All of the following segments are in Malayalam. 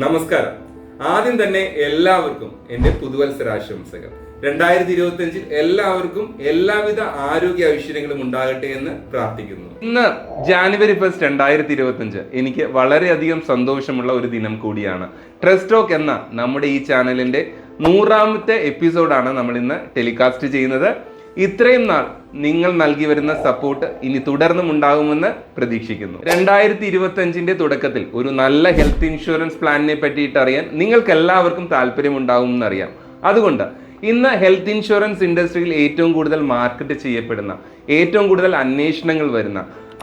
നമസ്കാരം. ആദ്യം തന്നെ എല്ലാവർക്കും എൻ്റെ പുതുവത്സരാശംസകൾ. 2025 എല്ലാവർക്കും എല്ലാവിധ ആരോഗ്യ ഐശ്വര്യങ്ങളും ഉണ്ടാകട്ടെ എന്ന് പ്രാർത്ഥിക്കുന്നു. ഇന്ന് ജാനുവരി 1 2025 എനിക്ക് വളരെയധികം സന്തോഷമുള്ള ഒരു ദിനം കൂടിയാണ്. ട്രസ്റ്റ് ടോക്ക് എന്ന നമ്മുടെ ഈ ചാനലിന്റെ 100ാമത്തെ എപ്പിസോഡാണ് നമ്മൾ ഇന്ന് ടെലികാസ്റ്റ് ചെയ്യുന്നത്. ഇത്രയും നാൾ നിങ്ങൾ നൽകി വരുന്ന സപ്പോർട്ട് ഇനി തുടർന്നും ഉണ്ടാകുമെന്ന് പ്രതീക്ഷിക്കുന്നു. 2025 തുടക്കത്തിൽ ഒരു നല്ല ഹെൽത്ത് ഇൻഷുറൻസ് പ്ലാനിനെ പറ്റിയിട്ട് അറിയാൻ നിങ്ങൾക്ക് എല്ലാവർക്കും താല്പര്യമുണ്ടാകുമെന്ന് അറിയാം. അതുകൊണ്ട് ഇന്ന് ഹെൽത്ത് ഇൻഷുറൻസ് ഇൻഡസ്ട്രിയിൽ ഏറ്റവും കൂടുതൽ മാർക്കറ്റ് ചെയ്യപ്പെടുന്ന, ഏറ്റവും കൂടുതൽ അന്വേഷണങ്ങൾ വരുന്ന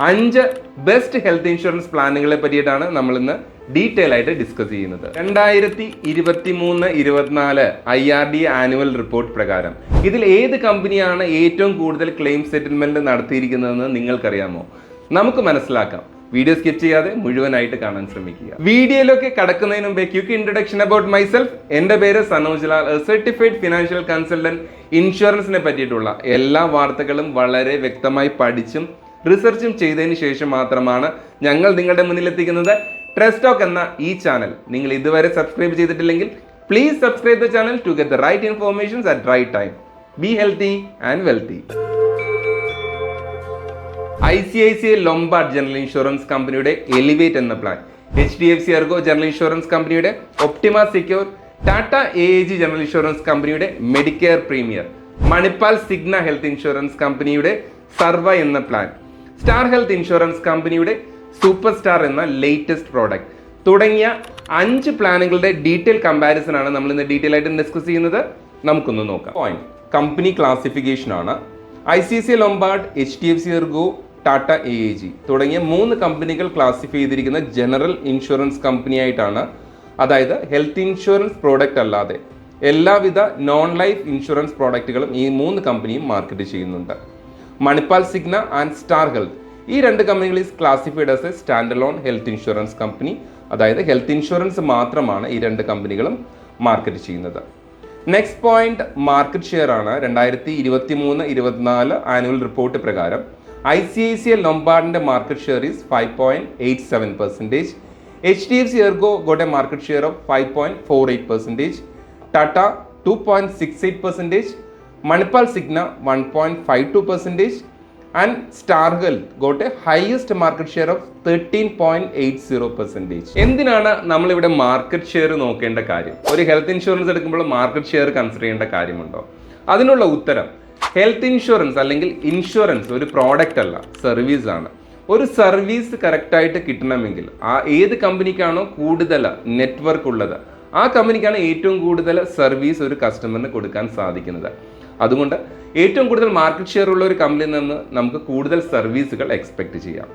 5 ബെസ്റ്റ് ഹെൽത്ത് ഇൻഷുറൻസ് പ്ലാനുകളെ പറ്റിയിട്ടാണ് നമ്മൾ ഇന്ന് ഡീറ്റെയിൽ ആയിട്ട് ഡിസ്കസ് ചെയ്യുന്നത്. 2023-24 IRD ആനുവൽ റിപ്പോർട്ട് പ്രകാരം ഇതിൽ ഏത് കമ്പനിയാണ് ഏറ്റവും കൂടുതൽ ക്ലെയിം സെറ്റിൽമെന്റ് നടത്തിയിരിക്കുന്നതെന്ന് നിങ്ങൾക്കറിയാമോ? നമുക്ക് മനസ്സിലാക്കാം. വീഡിയോ സ്കിപ്പ് ചെയ്യാതെ മുഴുവനായിട്ട് കാണാൻ ശ്രമിക്കുക. വീഡിയോയിലൊക്കെ കടക്കുന്നതിന് മുമ്പേ ക്വിക്ക് ഇൻട്രൊഡക്ഷൻ അബൌട്ട് മൈസെൽഫ്. എൻ്റെ പേര് Sanoj Lal, certified financial consultant. ഇൻഷുറൻസിനെ പറ്റിയിട്ടുള്ള എല്ലാ വാർത്തകളും വളരെ വ്യക്തമായി പഠിച്ചും റിസർച്ചും ചെയ്തതിന് ശേഷം മാത്രമാണ് ഞങ്ങൾ നിങ്ങളുടെ മുന്നിൽ എത്തിക്കുന്നത്. ട്രസ്റ്റ് ടോക്ക് എന്ന ഈ ചാനൽ നിങ്ങൾ ഇതുവരെ സബ്സ്ക്രൈബ് ചെയ്തിട്ടില്ലെങ്കിൽ please subscribe the channel to get the right informations at right time. Be healthy and wealthy. ICICI Lombard general insurance കമ്പനിയുടെ എലിവേറ്റ് എന്ന plan, HDFC Ergo general insurance കമ്പനിയുടെ Optima Secure, Tata AAG general insurance കമ്പനിയുടെ Medicare Premier, Manipal Cigna health insurance കമ്പനിയുടെ സർവ എന്ന പ്ലാൻ, സ്റ്റാർ ഹെൽത്ത് ഇൻഷുറൻസ് കമ്പനിയുടെ സൂപ്പർ സ്റ്റാർ എന്ന ലേറ്റസ്റ്റ് പ്രോഡക്റ്റ് തുടങ്ങിയ 5 പ്ലാനുകളുടെ ഡീറ്റെയിൽ കമ്പാരിസൺ ആണ് നമ്മൾ ഇന്ന് ഡീറ്റെയിൽ ആയിട്ട് ഡിസ്കസ് ചെയ്യുന്നത്. നമുക്കൊന്ന് നോക്കാം. പോയിന്റ് കമ്പനി ക്ലാസിഫിക്കേഷൻ ആണ്. ICICI Lombard, HDFC Ergo, Tata AAG തുടങ്ങിയ 3 കമ്പനികൾ ക്ലാസിഫൈ ചെയ്തിരിക്കുന്ന ജനറൽ ഇൻഷുറൻസ് കമ്പനി ആയിട്ടാണ്. അതായത് ഹെൽത്ത് ഇൻഷുറൻസ് പ്രോഡക്റ്റ് അല്ലാതെ എല്ലാവിധ നോൺ ലൈഫ് ഇൻഷുറൻസ് പ്രോഡക്റ്റുകളും ഈ 3 കമ്പനിയും മാർക്കറ്റ് ചെയ്യുന്നുണ്ട്. മണിപ്പാൽ സിഗ്ന ആൻഡ് സ്റ്റാർ ഹെൽത്ത് ഈ 2 കമ്പനികൾ is classified as A stand alone health insurance company. അതായത് ഹെൽത്ത് ഇൻഷുറൻസ് മാത്രമാണ് ഈ 2 കമ്പനികളും മാർക്കറ്റ് ചെയ്യുന്നത്. നെക്സ്റ്റ് പോയിന്റ് മാർക്കറ്റ് ഷെയർ ആണ്. 2023-24 ആനുവൽ റിപ്പോർട്ട് പ്രകാരം ICICI ലൊംബാർഡിന്റെ market share is 5.87%. HDFC Ergo got a market share of 5.48%. Tata 2.68%. Manipal Signa 1.52%, and Star Health got a highest market share of 13.80%. എന്തിനാണ് നമ്മൾ ഇവിടെ മാർക്കറ്റ് ഷെയർ നോക്കേണ്ട കാര്യം? ഒരു ഹെൽത്ത് ഇൻഷുറൻസ് എടുക്കുമ്പോൾ മാർക്കറ്റ് ഷെയർ കൺസിഡർ ചെയ്യേണ്ട കാര്യമുണ്ടോ? അതിനുള്ള ഉത്തരം, ഹെൽത്ത് ഇൻഷുറൻസ് അല്ലെങ്കിൽ ഇൻഷുറൻസ് ഒരു പ്രോഡക്റ്റ് അല്ല, സർവീസ് ആണ്. ഒരു സർവീസ് കറക്റ്റായിട്ട് കിട്ടണമെങ്കിൽ ഏത് കമ്പനിക്കാണോ കൂടുതൽ നെറ്റ്വർക്ക് ഉള്ളത് ആ കമ്പനിക്കാണ് ഏറ്റവും കൂടുതൽ സർവീസ് ഒരു കസ്റ്റമറിന് കൊടുക്കാൻ സാധിക്കുന്നത്. അതുകൊണ്ട് ഏറ്റവും കൂടുതൽ മാർക്കറ്റ് ഷെയർ ഉള്ള ഒരു കമ്പനിയിൽ നിന്ന് നമുക്ക് കൂടുതൽ സർവീസുകൾ എക്സ്പെക്ട് ചെയ്യാം.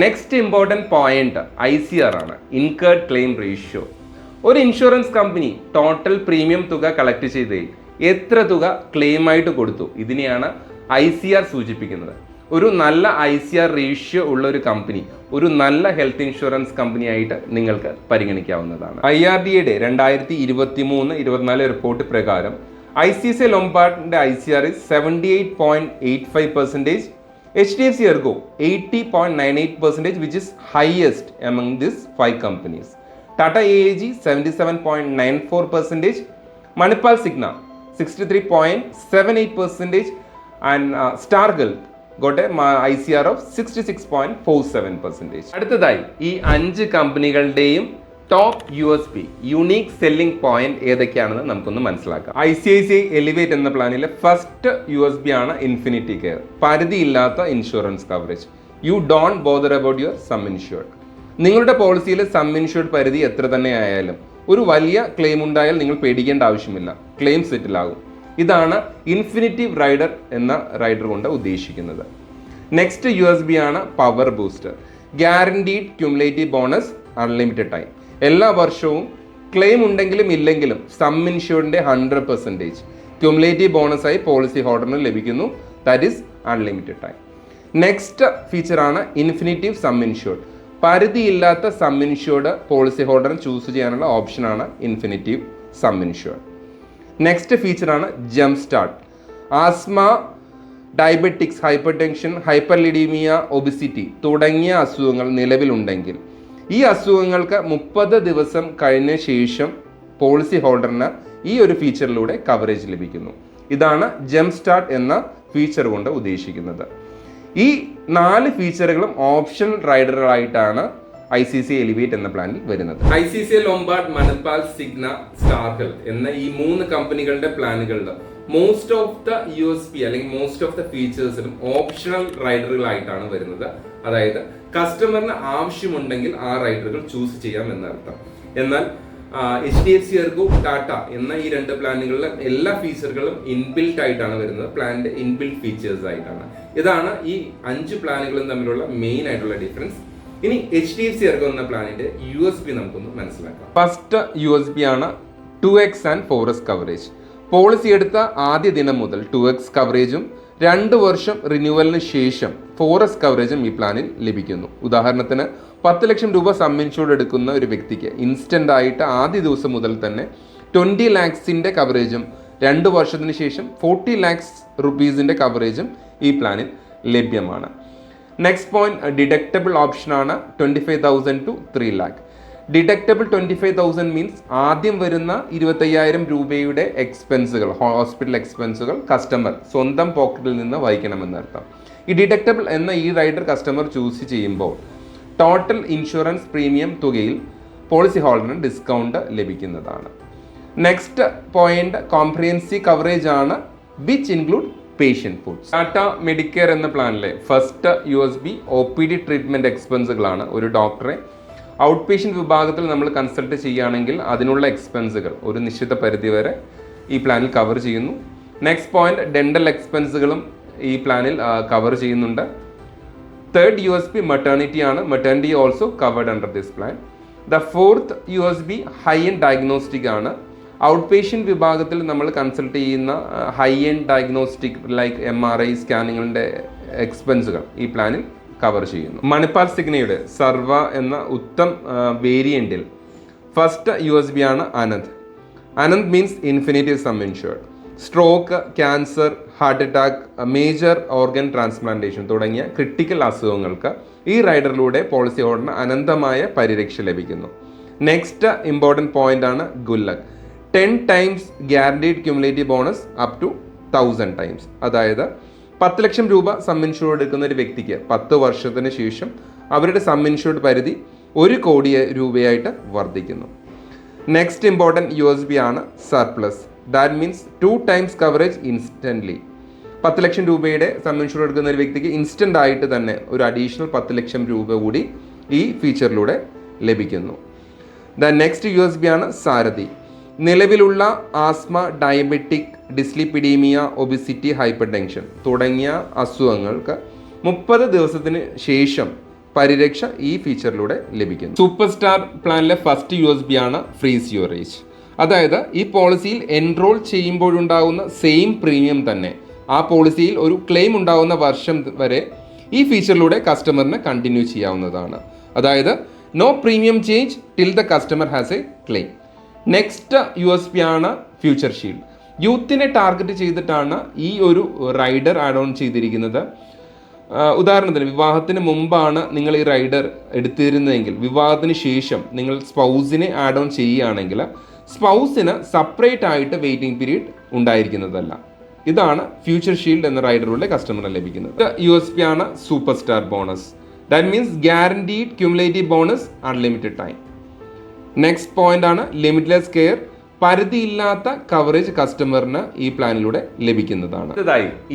നെക്സ്റ്റ് ഇമ്പോർട്ടൻറ്റ് പോയിന്റ് ICR ആണ്, ഇൻകേർഡ് ക്ലെയിം റേഷ്യോ. ഒരു ഇൻഷുറൻസ് കമ്പനി ടോട്ടൽ പ്രീമിയം തുക കളക്ട് ചെയ്ത് എത്ര തുക ക്ലെയിമായിട്ട് കൊടുത്തു, ഇതിനെയാണ് ICR സൂചിപ്പിക്കുന്നത്. ഒരു നല്ല ICR റേഷ്യോ ഉള്ള ഒരു കമ്പനി ഒരു നല്ല ഹെൽത്ത് ഇൻഷുറൻസ് കമ്പനിയായിട്ട് നിങ്ങൾക്ക് പരിഗണിക്കാവുന്നതാണ്. IRDയുടെ 2023-24 റിപ്പോർട്ട് പ്രകാരം ICICI ലൊംബാർഡിന്റെ ICR is 78.85%, HDFC Ergo 80.98%, which is highest among these 5 companies. Tata AAG 77.94%, Manipal Signa 63.78%, and Star Health got a ICR of 66.47%. അടുത്തതായി ഈ 5 കമ്പനികളുടെയും top USP, unique selling point ഏതൊക്കെയാണെന്ന് നമുക്കൊന്ന് മനസ്സിലാക്കാം. ICICI എലിവേറ്റ് എന്ന പ്ലാനിലെ ഫസ്റ്റ് USP ആണ് ഇൻഫിനിറ്റി കെയർ, പരിധിയില്ലാത്ത insurance coverage. You don't bother about your sum insured. നിങ്ങളുടെ പോളിസിയിൽ സം ഇൻഷുർഡ് പരിധി എത്ര തന്നെ ആയാലും ഒരു വലിയ ക്ലെയിം ഉണ്ടായാൽ നിങ്ങൾ പേടിക്കേണ്ട ആവശ്യമില്ല, ക്ലെയിം സെറ്റിൽ ആകും. ഇതാണ് ഇൻഫിനിറ്റീവ് റൈഡർ എന്ന റൈഡർ കൊണ്ട് ഉദ്ദേശിക്കുന്നത്. നെക്സ്റ്റ് USP ആണ് power booster, guaranteed cumulative bonus, unlimited time. എല്ലാ വർഷവും ക്ലെയിം ഉണ്ടെങ്കിലും ഇല്ലെങ്കിലും സം ഇൻഷുർഡിന്റെ 100% ക്യുമുലേറ്റീവ് ബോണസായി പോളിസി ഹോൾഡറിന് ലഭിക്കുന്നു. That is unlimited time. Next feature ആണ് ഇൻഫിനിറ്റീവ് സം ഇൻഷുർഡ്, പരിധിയില്ലാത്ത സം ഇൻഷുർഡ് പോളിസി ഹോൾഡറിന് ചൂസ് ചെയ്യാനുള്ള ഓപ്ഷനാണ് infinitive sum insured. Next feature ആണ് jump start. Asthma, diabetics, hypertension, hyperlipidemia, obesity തുടങ്ങിയ അസുഖങ്ങൾ നിലവിലുണ്ടെങ്കിൽ ഈ അസുഖങ്ങൾക്ക് 30 ദിവസം കഴിഞ്ഞ ശേഷം പോളിസി ഹോൾഡറിന് ഈ ഒരു ഫീച്ചറിലൂടെ കവറേജ് ലഭിക്കുന്നു. ഇതാണ് ജംപ് സ്റ്റാർട്ട് എന്ന ഫീച്ചർ കൊണ്ട് ഉദ്ദേശിക്കുന്നത്. ഈ 4 ഫീച്ചറുകളും ഓപ്ഷണൽ റൈഡറുകളായിട്ടാണ് ICICI എലിവേറ്റ് എന്ന പ്ലാനിൽ വരുന്നത്. ICICI Lombard, Manipal, സിഗ്ന, star health എന്ന ഈ 3 കമ്പനികളുടെ പ്ലാനുകളിൽ മോസ്റ്റ് ഓഫ് ദ USP അല്ലെങ്കിൽ മോസ്റ്റ് ഓഫ് ദ ഫീച്ചേഴ്സിലും ഓപ്ഷണൽ റൈഡറുകളായിട്ടാണ് വരുന്നത്. അതായത് കസ്റ്റമറിന് ആവശ്യമുണ്ടെങ്കിൽ ആ റൈഡറുകൾ ചൂസ് ചെയ്യാം എന്നർത്ഥം. എന്നാൽ HDFC ERGO, ടാറ്റ എന്ന ഈ 2 പ്ലാനുകളിലെ എല്ലാ ഫീച്ചറുകളും ഇൻബിൽറ്റ് ആയിട്ടാണ് വരുന്നത്. പ്ലാനിന്റെ ഇൻബിൽറ്റ് ഫീച്ചേഴ്സ് ആയിട്ടാണ്. ഇതാണ് ഈ 5 പ്ലാനുകളും തമ്മിലുള്ള മെയിൻ ആയിട്ടുള്ള ഡിഫറൻസ്. ഇനി HDFC ERGO എന്ന പ്ലാനിന്റെ USP നമുക്കൊന്ന് മനസ്സിലാക്കാം. ഫസ്റ്റ് USP ആണ് 2x and 4x coverage. Policy എടുത്ത ആദ്യ ദിനം മുതൽ 2x കവറേജും 2 വർഷം റിന്യൂവലിന് ശേഷം 4x കവറേജും ഈ പ്ലാനിൽ ലഭിക്കുന്നു. ഉദാഹരണത്തിന് 10 ലക്ഷം രൂപ സം ഇൻഷുർഡ് എടുക്കുന്ന ഒരു വ്യക്തിക്ക് ഇൻസ്റ്റന്റ് ആയിട്ട് ആദ്യ ദിവസം മുതൽ തന്നെ 20 lakhs കവറേജും 2 വർഷത്തിന് ശേഷം 40 lakhs rupees കവറേജും ഈ പ്ലാനിൽ ലഭ്യമാണ്. നെക്സ്റ്റ് പോയിന്റ് ഡിഡക്റ്റബിൾ ഓപ്ഷനാണ് 25,000 to 3 lakh. ഡിഡക്റ്റബിൾ 25,000 മീൻസ് ആദ്യം വരുന്ന 25,000 രൂപയുടെ എക്സ്പെൻസുകൾ, ഹോസ്പിറ്റൽ എക്സ്പെൻസുകൾ കസ്റ്റമർ സ്വന്തം പോക്കറ്റിൽ നിന്ന് വഹിക്കണമെന്നർത്ഥം. ഈ ഡിഡക്റ്റബിൾ എന്ന ഈ റൈഡർ കസ്റ്റമർ ചൂസ് ചെയ്യുമ്പോൾ ടോട്ടൽ ഇൻഷുറൻസ് പ്രീമിയം തുകയിൽ പോളിസി ഹോൾഡറിന് ഡിസ്കൗണ്ട് ലഭിക്കുന്നതാണ്. നെക്സ്റ്റ് പോയിന്റ് കോംപ്രിഹെൻസീവ് കവറേജ് ആണ്, which include patient foods. Tata Medicare എന്ന പ്ലാനിലെ ഫസ്റ്റ് USP OPD ട്രീറ്റ്മെൻറ്റ് എക്സ്പെൻസുകളാണ്. ഒരു ഡോക്ടറെ ഔട്ട് പേഷ്യൻ്റ് വിഭാഗത്തിൽ നമ്മൾ കൺസൾട്ട് ചെയ്യുകയാണെങ്കിൽ അതിനുള്ള എക്സ്പെൻസുകൾ ഒരു നിശ്ചിത പരിധി വരെ ഈ പ്ലാനിൽ കവർ ചെയ്യുന്നു. നെക്സ്റ്റ് പോയിന്റ് ഡെൻ്റൽ എക്സ്പെൻസുകളും ഈ പ്ലാനിൽ കവർ ചെയ്യുന്നുണ്ട്. തേർഡ് USP മെറ്റേണിറ്റി ആണ്. Maternity also covered under this plan. The fourth USP high end diagnostic ആണ്. ഔട്ട് പേഷ്യൻ്റ് വിഭാഗത്തിൽ നമ്മൾ കൺസൾട്ട് ചെയ്യുന്ന high end diagnostic like MRI സ്കാനിങ്ങിൻ്റെ എക്സ്പെൻസുകൾ ഈ പ്ലാനിൽ കവർ ചെയ്യുന്നു. മണിപ്പാൽ സിഗ്നയുടെ സർവ എന്ന ഉത്തം വേരിയൻറ്റിൽ ഫസ്റ്റ് USP ആണ് Anant. Anant means infinitive sum insured. Stroke, cancer, heart attack, major organ transplantation തുടങ്ങിയ ക്രിട്ടിക്കൽ അസുഖങ്ങൾക്ക് ഈ റൈഡറിലൂടെ പോളിസി ഹോൾഡറിന് അനന്തമായ പരിരക്ഷ ലഭിക്കുന്നു. നെക്സ്റ്റ് ഇമ്പോർട്ടൻറ്റ് പോയിന്റ് ആണ് Gullak. 10 times guaranteed cumulative bonus up to 1000 times. അതായത് 10 ലക്ഷം രൂപ സം ഇൻഷുർഡ് എടുക്കുന്ന ഒരു വ്യക്തിക്ക് 10 വർഷത്തിന് ശേഷം അവരുടെ സം ഇൻഷുർഡ് പരിധി 1 കോടി രൂപയായിട്ട് വർദ്ധിക്കുന്നു. നെക്സ്റ്റ് ഇമ്പോർട്ടൻറ്റ് USP ആണ് surplus. That means 2 times coverage instantly. 10 ലക്ഷം രൂപയുടെ സം ഇൻഷുർഡ് എടുക്കുന്ന ഒരു വ്യക്തിക്ക് ഇൻസ്റ്റൻ്റ് ആയിട്ട് തന്നെ ഒരു അഡീഷണൽ 10 ലക്ഷം രൂപ കൂടി ഈ ഫീച്ചറിലൂടെ ലഭിക്കുന്നു. ദ നെക്സ്റ്റ് USP ആണ് സാരഥി. നിലവിലുള്ള asthma, diabetic, dyslipidaemia, obesity, hyper tension തുടങ്ങിയ അസുഖങ്ങൾക്ക് 30 ദിവസത്തിന് ശേഷം പരിരക്ഷ ഈ ഫീച്ചറിലൂടെ ലഭിക്കുന്നു. സൂപ്പർ സ്റ്റാർ പ്ലാനിലെ ഫസ്റ്റ് USP ആണ് ഫ്രീസ് യുവർ ഏജ്. അതായത് ഈ പോളിസിയിൽ എൻറോൾ ചെയ്യുമ്പോഴുണ്ടാകുന്ന സെയിം പ്രീമിയം തന്നെ ആ പോളിസിയിൽ ഒരു ക്ലെയിം ഉണ്ടാകുന്ന വർഷം വരെ ഈ ഫീച്ചറിലൂടെ കസ്റ്റമറിന് കണ്ടിന്യൂ ചെയ്യാവുന്നതാണ്. അതായത് no premium change till the customer has a claim. Next USP ആണ് ഫ്യൂച്ചർ ഷീൽഡ്. യൂത്തിനെ ടാർഗറ്റ് ചെയ്തിട്ടാണ് ഈ ഒരു റൈഡർ ആഡ് ഓൺ ചെയ്തിരിക്കുന്നത്. ഉദാഹരണത്തിന് വിവാഹത്തിന് മുമ്പാണ് നിങ്ങൾ ഈ റൈഡർ എടുത്തിരുന്നതെങ്കിൽ വിവാഹത്തിന് ശേഷം നിങ്ങൾ സ്പൗസിനെ ആഡ് ഓൺ ചെയ്യുകയാണെങ്കിൽ സ്പൗസിന് സെപ്പറേറ്റ് ആയിട്ട് വെയിറ്റിംഗ് പീരീഡ് ഉണ്ടായിരിക്കുന്നതല്ല. ഇതാണ് ഫ്യൂച്ചർ ഷീൽഡ് എന്ന റൈഡറിലൂടെ കസ്റ്റമറിന് ലഭിക്കുന്നത്. USP ആണ് super star bonus. That means guaranteed cumulative bonus unlimited time. Next point ആണ് ലിമിറ്റ്ലെസ് കെയർ. പരിധിയില്ലാത്ത കവറേജ് കസ്റ്റമറിന് ഈ പ്ലാനിലൂടെ ലഭിക്കുന്നതാണ്.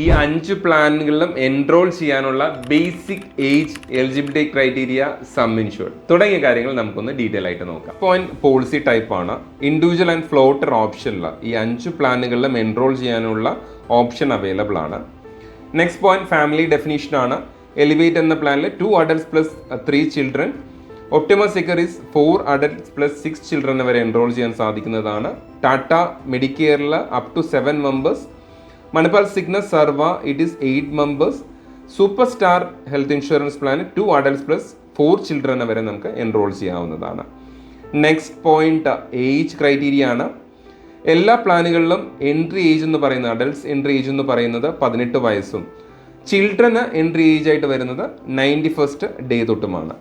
ഈ 5 പ്ലാനുകളിലും എൻറോൾ ചെയ്യാനുള്ള basic age, eligibility criteria, sum insured തുടങ്ങിയ കാര്യങ്ങൾ നമുക്കൊന്ന് ഡീറ്റെയിൽ ആയിട്ട് നോക്കാം. പോയിന്റ് പോളിസി ടൈപ്പ് ആണ്. ഇൻഡിവിജ്വൽ ആൻഡ് ഫ്ലോട്ടർ ഓപ്ഷനിൽ ഈ 5 പ്ലാനുകളിലും എൻറോൾ ചെയ്യാനുള്ള ഓപ്ഷൻ അവൈലബിൾ ആണ്. നെക്സ്റ്റ് പോയിന്റ് ഫാമിലി ഡെഫിനീഷൻ ആണ്. എലിവേറ്റ് എന്ന പ്ലാനിൽ 2 adults plus 3 children. Optima Secure is 4 adults plus 6 children വരെ എൻറോൾ ചെയ്യാൻ സാധിക്കുന്നതാണ്. ടാറ്റ മെഡിക്കെയറിൽ up to 7 members. Manipal Cigna's Sarvah it is 8 members. Super star health insurance plan 2 adults plus 4 children വരെ നമുക്ക് എൻറോൾ ചെയ്യാവുന്നതാണ്. നെക്സ്റ്റ് പോയിന്റ് ഏജ് ക്രൈറ്റീരിയ ആണ്. എല്ലാ പ്ലാനുകളിലും എൻട്രി ഏജ് എന്ന് പറയുന്നത് അഡൽട്സ് എൻട്രി ഏജ് എന്ന് പറയുന്നത് 18 വയസ്സും ചിൽഡ്രന് എൻട്രി ഏജ് ആയിട്ട് വരുന്നത് 91st ഡേ തൊട്ടുമാണ്.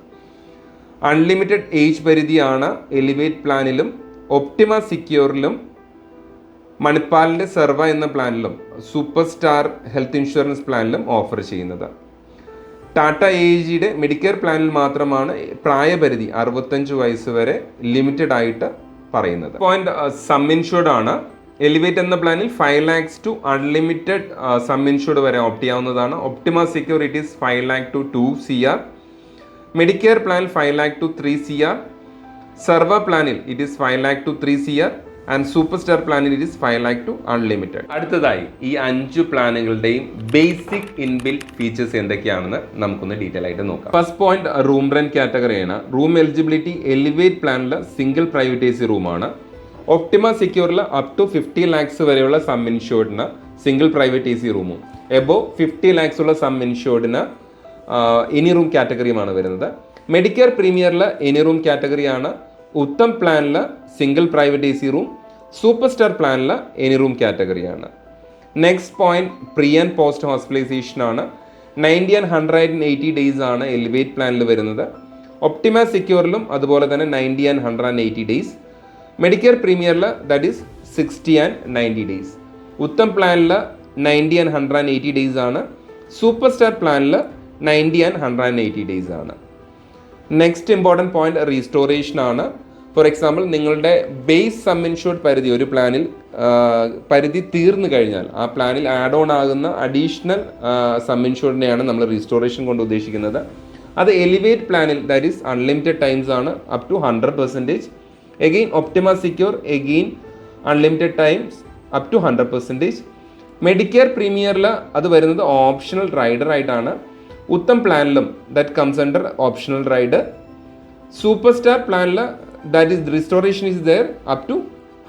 അൺലിമിറ്റഡ് ഏജ് പരിധിയാണ് എലിവേറ്റ് പ്ലാനിലും ഒപ്റ്റിമ സിക്യൂറിലും മണിപ്പാലിൻ്റെ സെർവ എന്ന പ്ലാനിലും സൂപ്പർ സ്റ്റാർ ഹെൽത്ത് ഇൻഷുറൻസ് പ്ലാനിലും ഓഫർ ചെയ്യുന്നത്. ടാറ്റ AAGയുടെ മെഡിക്കെയർ പ്ലാനിൽ മാത്രമാണ് പ്രായപരിധി 65 വയസ്സ് വരെ ലിമിറ്റഡ് ആയിട്ട് പറയുന്നത്. പോയിന്റ് സം ഇൻഷുർഡ് ആണ്. എലിവേറ്റ് എന്ന പ്ലാനിൽ 5 lakhs to unlimited sum insured വരെ ഓപ്റ്റ് ചെയ്യാവുന്നതാണ്. Optima Secure it is 5 lakh to 2 CR. Medicare പ്ലാനിൽ 5 lakh to 3 CR. സെർവ പ്ലാനിൽ it is 5 lakh to 3 CR. And super star പ്ലാനിൽ it is 5 lakh to unlimited. അടുത്തതായി ഈ 5 പ്ലാനുകളുടെയും ബേസിക് ഇൻബിൽറ്റ് ഫീച്ചേഴ്സ് എന്തൊക്കെയാണെന്ന് നമുക്കൊന്ന് ഡീറ്റെയിൽ ആയിട്ട് നോക്കാം. ഫസ്റ്റ് പോയിന്റ് റൂം റെന്റ് കാറ്റഗറിയാണ്. റൂം എലിജിബിലിറ്റി എലിവേറ്റ് പ്ലാനിൽ സിംഗിൾ പ്രൈവറ്റ് AC റൂമാണ്. ഒപ്റ്റിമ സിക്യൂറിൽ അപ് ടു 50 lakhs വരെയുള്ള സം ഇൻഷുർഡിന് സിംഗിൾ പ്രൈവറ്റ് AC റൂമും എബോവ് 50 lakhs ഉള്ള സം ഇൻഷുർഡിന് എനി റൂം കാറ്റഗറിയുമാണ് വരുന്നത്. മെഡിക്കെയർ പ്രീമിയറിൽ എനി റൂം കാറ്റഗറിയാണ്. ഉത്തം പ്ലാനിൽ single private AC room. Super star പ്ലാനിൽ എനി റൂം കാറ്റഗറിയാണ്. Next point pre and post hospitalisation ആണ്. 90 and 180 ഡേയ്സ് ആണ് എലിവേറ്റ് പ്ലാനിൽ വരുന്നത്. ഒപ്റ്റിമ സിക്യൂറിലും അതുപോലെ തന്നെ 90 and 180 ഡേയ്സ്. മെഡിക്കെയർ പ്രീമിയറിൽ that is 60 and 90 days. Uttam പ്ലാനിൽ 90 and 180 ഡേയ്സ് ആണ്. സൂപ്പർ സ്റ്റാർ പ്ലാനിൽ 90 and 180 ഡേയ്സ് ആണ്. നെക്സ്റ്റ് ഇമ്പോർട്ടൻറ്റ് പോയിന്റ് റീസ്റ്റോറേഷൻ ആണ്. ഫോർ എക്സാമ്പിൾ നിങ്ങളുടെ ബേസ് സം ഇൻഷുർഡ് പരിധി ഒരു പ്ലാനിൽ പരിധി തീർന്നു കഴിഞ്ഞാൽ ആ പ്ലാനിൽ ആഡ് ഓൺ ആകുന്ന അഡീഷണൽ സം ഇൻഷുർഡിനെയാണ് നമ്മൾ റീസ്റ്റോറേഷൻ കൊണ്ട് ഉദ്ദേശിക്കുന്നത്. അത് എലിവേറ്റ് പ്ലാനിൽ ദാറ്റ് ഈസ് അൺലിമിറ്റഡ് ടൈംസ് ആണ് up to 100%. Again Optima സിക്യൂർ again unlimited times up to 100%. Medicare പ്രീമിയറിൽ അത് വരുന്നത് ഓപ്ഷണൽ റൈഡർ ആയിട്ടാണ്. ഉത്തം പ്ലാനിലും that comes under optional rider. Super star പ്ലാനിൽ that is restoration is there up to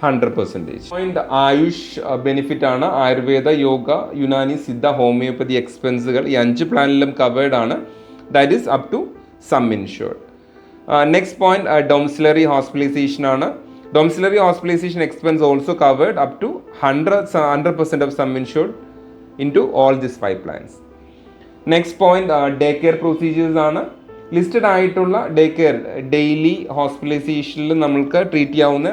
100%. Point AYUSH benefit ആണ്. ആയുർവേദ, യോഗ, യുനാനി, സിദ്ധ, ഹോമിയോപ്പതി എക്സ്പെൻസുകൾ ഈ 5 പ്ലാനിലും കവേർഡ് ആണ്. That is up to sum insured. Next point domiciliary hospitalisation ആണ്. Domiciliary hospitalisation expense also covered up to 100% of sum insured in to all this 5 plans. Next point day care procedures ആണ്. ലിസ്റ്റഡ് ആയിട്ടുള്ള ഡേ കെയർ ഡെയിലി ഹോസ്പിറ്റലൈസേഷനിൽ നമ്മൾക്ക് ട്രീറ്റ് ചെയ്യാവുന്ന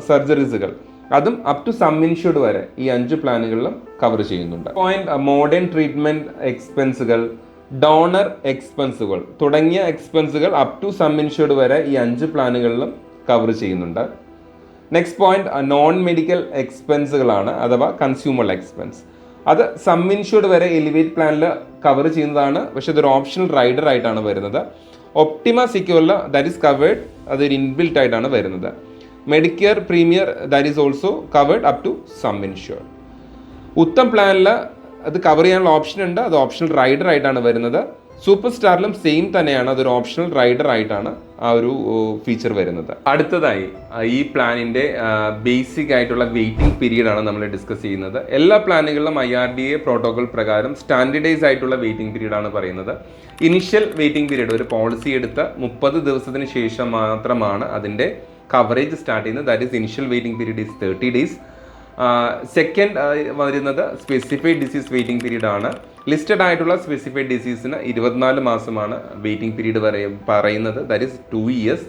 സർജറീസുകൾ അതും അപ് ടു സം ഇൻഷുർഡ് വരെ ഈ 5 പ്ലാനുകളിലും കവർ ചെയ്യുന്നുണ്ട്. പോയിന്റ് മോഡേൺ ട്രീറ്റ്മെന്റ് എക്സ്പെൻസുകൾ, ഡോണർ എക്സ്പെൻസുകൾ തുടങ്ങിയ എക്സ്പെൻസുകൾ അപ് ടു സം ഇൻഷുർഡ് വരെ ഈ 5 പ്ലാനുകളിലും കവർ ചെയ്യുന്നുണ്ട്. നെക്സ്റ്റ് പോയിന്റ് നോൺ മെഡിക്കൽ എക്സ്പെൻസുകളാണ് അഥവാ കൺസ്യൂമർ എക്സ്പെൻസ്. അത് സം ഇൻഷുർഡ് വരെ എലിവേറ്റ് പ്ലാനിൽ കവർ ചെയ്യുന്നതാണ്. പക്ഷെ ഇതൊരു ഓപ്ഷണൽ റൈഡർ ആയിട്ടാണ് വരുന്നത്. ഒപ്റ്റിമ സിക്യൂറിൽ ദാറ്റ് ഈസ് കവേർഡ്, അതൊരു ഇൻബിൽറ്റ് ആയിട്ടാണ് വരുന്നത്. Medicare premier that is also covered up to sum insured. Uttam പ്ലാനിൽ അത് കവർ ചെയ്യാനുള്ള ഓപ്ഷൻ ഉണ്ട്, അത് ഓപ്ഷണൽ റൈഡർ ആയിട്ടാണ് വരുന്നത്. സൂപ്പർ സ്റ്റാറിലും സെയിം തന്നെയാണ്, അതൊരു ഓപ്ഷണൽ റൈഡർ ആയിട്ടാണ് ആ ഒരു ഫീച്ചർ വരുന്നത്. അടുത്തതായി ഈ പ്ലാനിൻ്റെ ബേസിക് ആയിട്ടുള്ള വെയിറ്റിംഗ് പീരീഡ് ആണ് നമ്മൾ ഡിസ്കസ് ചെയ്യുന്നത്. എല്ലാ പ്ലാനുകളിലും IRDA പ്രോട്ടോകോൾ പ്രകാരം സ്റ്റാൻഡേർഡൈസ് ആയിട്ടുള്ള വെയിറ്റിംഗ് പീരീഡ് ആണ് പറയുന്നത്. ഇനിഷ്യൽ വെയിറ്റിംഗ് പീരീഡ് ഒരു പോളിസി എടുത്ത് 30 ദിവസത്തിന് ശേഷം മാത്രമാണ് അതിൻ്റെ കവറേജ് സ്റ്റാർട്ട് ചെയ്യുന്നത്. That is initial waiting period is 30 days. Second വരുന്നത് സ്പെസിഫൈഡ് ഡിസീസ് വെയിറ്റിംഗ് പീരീഡ് ആണ്. ലിസ്റ്റഡ് ആയിട്ടുള്ള സ്പെസിഫൈഡ് ഡിസീസിന് 24 മാസമാണ് വെയിറ്റിംഗ് പീരീഡ് പറയുന്നത്, ദാറ്റ് ഈസ് 2 years.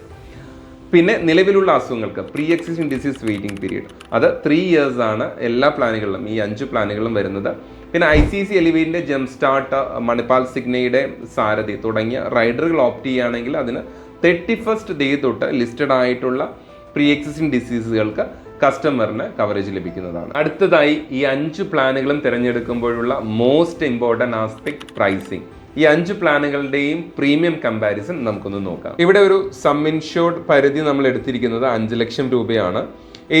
പിന്നെ നിലവിലുള്ള അസുഖങ്ങൾക്ക് pre existing disease waiting period അത് 3 years ആണ് എല്ലാ പ്ലാനുകളിലും, ഈ 5 പ്ലാനുകളിലും വരുന്നത്. പിന്നെ ICC എലിവേറ്റിൻ്റെ ജെം സ്റ്റാർട്ട്, മണിപ്പാൽ സിഗ്നയുടെ സാരഥി തുടങ്ങിയ റൈഡറുകൾ ഓപ്റ്റ് ചെയ്യുകയാണെങ്കിൽ അതിന് 31st day തൊട്ട് ലിസ്റ്റഡ് ആയിട്ടുള്ള പ്രീ എക്സിസ്റ്റിംഗ് ഡിസീസുകൾക്ക് കസ്റ്റമറിന് കവറേജ് ലഭിക്കുന്നതാണ്. അടുത്തതായി ഈ 5 പ്ലാനുകളും തിരഞ്ഞെടുക്കുമ്പോഴുള്ള മോസ്റ്റ് ഇമ്പോർട്ടൻറ്റ് ആസ്പെക്ട് പ്രൈസിങ്. ഈ 5 പ്ലാനുകളുടെയും പ്രീമിയം കമ്പാരിസൺ നമുക്കൊന്ന് നോക്കാം. ഇവിടെ ഒരു സം ഇൻഷുർഡ് പരിധി നമ്മൾ എടുത്തിരിക്കുന്നത് 5 ലക്ഷം രൂപയാണ്.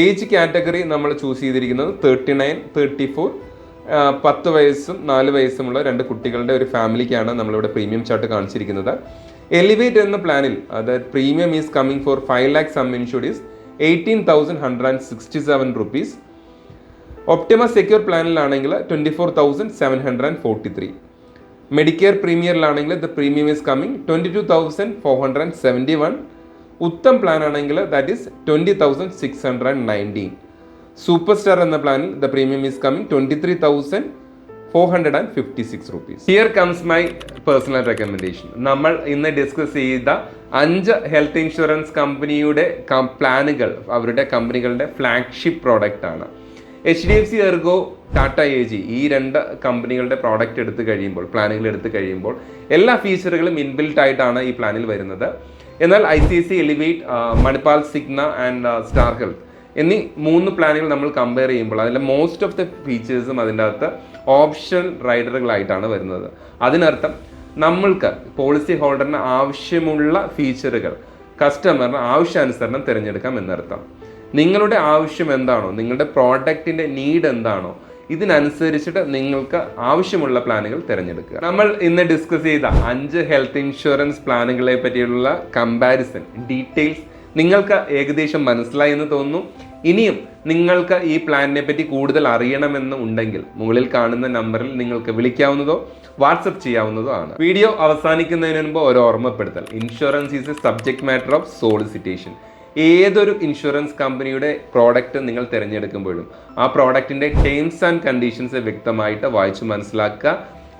ഏജ് കാറ്റഗറി നമ്മൾ ചൂസ് ചെയ്തിരിക്കുന്നത് 39, 34, 10 വയസ്സും 4 വയസ്സുമുള്ള 2 കുട്ടികളുടെ ഒരു ഫാമിലിക്കാണ് നമ്മളിവിടെ പ്രീമിയം ചാർട്ട് കാണിച്ചിരിക്കുന്നത്. എലിവേറ്റ് എന്ന പ്ലാനിൽ അതായത് premium is coming for 5 lakh sum insured is 18,167 rupees. Optima Secure പ്ലാനിലാണെങ്കിൽ 24,743. മെഡിക്കെയർ പ്രീമിയറിലാണെങ്കിൽ the premium is coming 22,471. Uttam plan ആണെങ്കിൽ ദാറ്റ് ഈസ് 20,619. സൂപ്പർ സ്റ്റാർ എന്ന പ്ലാനിൽ the premium is coming 23,000 456 rupees. Here comes my personal recommendation. നമ്മൾ ഇന്ന് ഡിസ്കസ് ചെയ്ത 5 ഹെൽത്ത് ഇൻഷുറൻസ് കമ്പനിയുടെ പ്ലാനുകൾ അവരുടെ കമ്പനികളുടെ ഫ്ലാഗ്ഷിപ്പ് പ്രോഡക്റ്റ് ആണ്. HDFC ERGO, ടാറ്റ AG ഈ 2 കമ്പനികളുടെ പ്രോഡക്റ്റ് എടുത്തു കഴിയുമ്പോൾ, പ്ലാനുകൾ എടുത്തു കഴിയുമ്പോൾ എല്ലാ ഫീച്ചറുകളും ഇൻബിൽറ്റ് ആയിട്ടാണ് ഈ പ്ലാനിൽ വരുന്നത്. എന്നാൽ ICICI Elevate, Manipal സിഗ്ന and star health എന്നീ 3 പ്ലാനുകൾ നമ്മൾ കമ്പയർ ചെയ്യുമ്പോൾ അതിൻ്റെ മോസ്റ്റ് ഓഫ് ദ ഫീച്ചേഴ്സും അതിൻ്റെ അകത്ത് ഓപ്ഷണൽ റൈഡറുകളായിട്ടാണ് വരുന്നത്. അതിനർത്ഥം നമ്മൾക്ക് പോളിസി ഹോൾഡറിന് ആവശ്യമുള്ള ഫീച്ചറുകൾ കസ്റ്റമറിന് ആവശ്യാനുസരണം തിരഞ്ഞെടുക്കാം എന്നർത്ഥം. നിങ്ങളുടെ ആവശ്യം എന്താണോ, നിങ്ങളുടെ പ്രോഡക്റ്റിൻ്റെ നീഡ് എന്താണോ, ഇതിനനുസരിച്ചിട്ട് നിങ്ങൾക്ക് ആവശ്യമുള്ള പ്ലാനുകൾ തിരഞ്ഞെടുക്കുക. നമ്മൾ ഇന്ന് ഡിസ്കസ് ചെയ്ത 5 ഹെൽത്ത് ഇൻഷുറൻസ് പ്ലാനുകളെ പറ്റിയുള്ള കമ്പാരിസൺ ഡീറ്റെയിൽസ് നിങ്ങൾക്ക് ഏകദേശം മനസ്സിലായി എന്ന് തോന്നുന്നു. ഇനിയും നിങ്ങൾക്ക് ഈ പ്ലാനിനെ പറ്റി കൂടുതൽ അറിയണമെന്ന് ഉണ്ടെങ്കിൽ മുകളിൽ കാണുന്ന നമ്പറിൽ നിങ്ങൾക്ക് വിളിക്കാവുന്നതോ വാട്സപ്പ് ചെയ്യാവുന്നതോ ആണ്. വീഡിയോ അവസാനിക്കുന്നതിന് മുൻപ് ഒരു ഓർമ്മപ്പെടുത്തൽ. Insurance is A subject matter of സോളിസിറ്റേഷൻ. ഏതൊരു ഇൻഷുറൻസ് കമ്പനിയുടെ പ്രോഡക്റ്റ് നിങ്ങൾ തിരഞ്ഞെടുക്കുമ്പോഴും ആ പ്രോഡക്റ്റിൻ്റെ ടേംസ് ആൻഡ് കണ്ടീഷൻസ് വ്യക്തമായിട്ട് വായിച്ചു മനസ്സിലാക്കുക.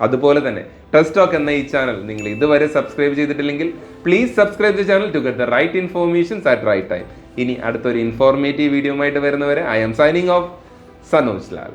അതുപോലെ തന്നെ ട്രസ്റ്റ് ടോക്ക് എന്ന ഈ ചാനൽ നിങ്ങൾ ഇതുവരെ സബ്സ്ക്രൈബ് ചെയ്തിട്ടില്ലെങ്കിൽ please subscribe the channel to get the right informations at right time. ഇനി അടുത്തൊരു ഇൻഫോർമേറ്റീവ് വീഡിയോ ആയിട്ട് വരുന്നവരെ I am signing off, Sanoj Lal.